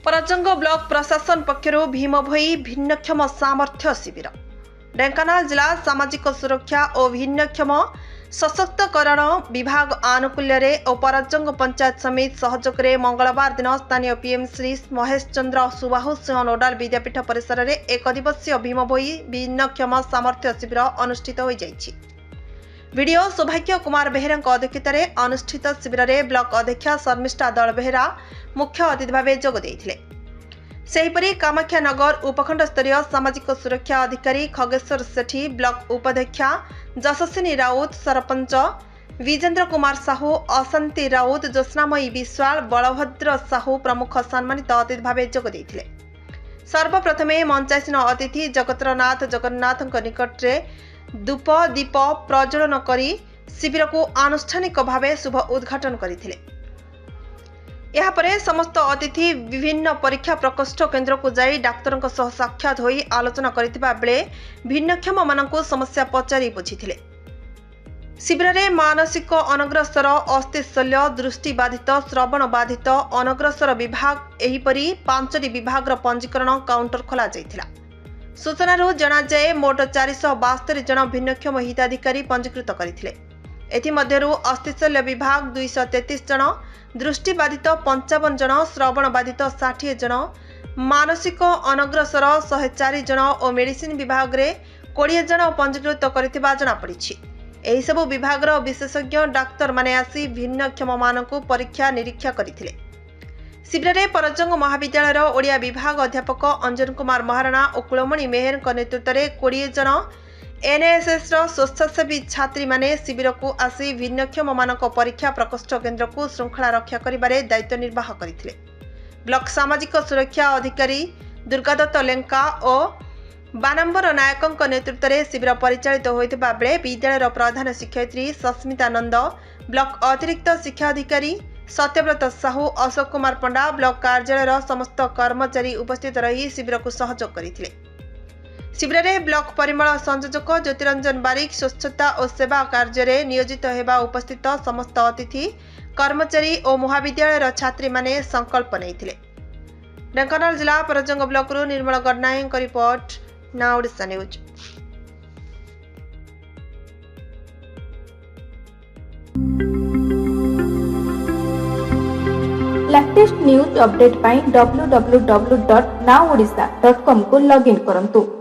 Parjang block प्रशासन पक्षरु भीमभोई भिन्नक्षम सामर्थ्य शिविर। ढेंकानाल जिला सामाजिक सुरक्षा और भिन्नक्षम सशक्तकरण विभाग आनुकूल्य और परजंग पंचायत समिति सहयोग में मंगलवार दिन स्थानीय पीएम श्री महेश चंद्र सुबाहु सिंह नोडाल विद्यापीठ परिसर में एक दिवसीय भीमभोई भिन्नक्षम सामर्थ्य शिविर अनुष्ठित हो जाइछि। वीडियो सौभाग्य कुमार बेहेरा अध्यक्षतार अनुष्ठित शिविर में ब्लॉक अध्यक्ष शर्मिष्ठा दल बेहेरा मुख्य अतिथि भाव जोग देइथिले। सेहीपरि कामाख्यानगर उपखंड स्तरीय सामाजिक सुरक्षा अधिकारी खगेश्वर सेठी, ब्लॉक उपाध्यक्षा जशस्विनी राउत, सरपंच विजेंद्र कुमार साहू, अशांति राउत, ज्योत्स्नामयी विश्वाल, बलभद्र साहू प्रमुख सम्मानित अतिथि भाव जोग देइथिले। सर्वप्रथमे मंचासीन अतिथि जगतरनाथ जगन्नाथ निकट में धूप दीप प्रज्वलन करी शिविर को आनुष्ठानिक भाव शुभ उद्घाटन करथिले। यापरे समस्त अतिथि विभिन्न परीक्षा प्रकोष्ठ केन्द्र को जाई डाक्तरक सह साक्षात होई आलोचना करथिबा बेले भिन्नक्षम मानकु समस्या पचारि बुझिथिले। शिविर में मानसिक अनग्रसर, अस्थिशल्य, दृष्टिबाधित, श्रवण बाधित, अनग्रसर विभाग एहीपरि 5टी विभाग पंजीकरण काउंटर खोला जाइथिला। सूचनारू जनाजाए मोट 472 जन भिन्नक्षम हिताधिकारी पंजीकृत करथिले। एथिमध्यरु अस्थिशल्य विभाग 233 जन, दृष्टिबाधित 55 जन, श्रवण बाधित 60 जन, मानसिक अनग्रसर 104 जन और मेडिसिन विभाग रे 20 जन पंजीकृत करथिबा जना पड़िछि। एही सब विभाग विशेषज्ञ डाक्तर माने आसी भिन्नक्षम मानकु परीक्षा निरीक्षा करथिले। शिविर में परजंग महाविद्यालय ओडिया विभाग अध्यापक अंजन कुमार महाराणा और कुलमणि मेहर नेतृत्व में 20 जन एनएसएस स्वेच्छासेवी छात्री माने शिविर को आसी भिन्नक्षम मानक परीक्षा प्रकोष्ठ केन्द्र को श्रृंखला रक्षा करिबारे दायित्व निर्वाह करथिले। ब्लॉक सामाजिक सुरक्षा अधिकारी दुर्गादत्त लेंका और बानाम्बर नायक नेतृत्व में शिविर परिचालित होइतिबा बेले विद्यालय प्रधान शिक्षयित्री सस्मिता नंद, ब्लॉक अतिरिक्त शिक्षा अधिकारी सत्यव्रत साहू, अशोक कुमार पंडा, ब्लॉक कार्यालय समस्त कर्मचारी उपस्थित रही शिविर को सहयोग करथिले। शिविर में ब्लॉक परिमल संयोजक ज्योतिरंजन बारिक स्वच्छता और सेवा कार्य में नियोजित होगा उपस्थित समस्त अतिथि कर्मचारी और महाविद्यालय छात्री माने संकल्प नैथिले। ढेंकानाल जिला परजंग ब्लॉक रु Nirmal Gananayak report, now Odisha news. Latest news update पाई www.nowodisha.com को लॉगिन करंतु।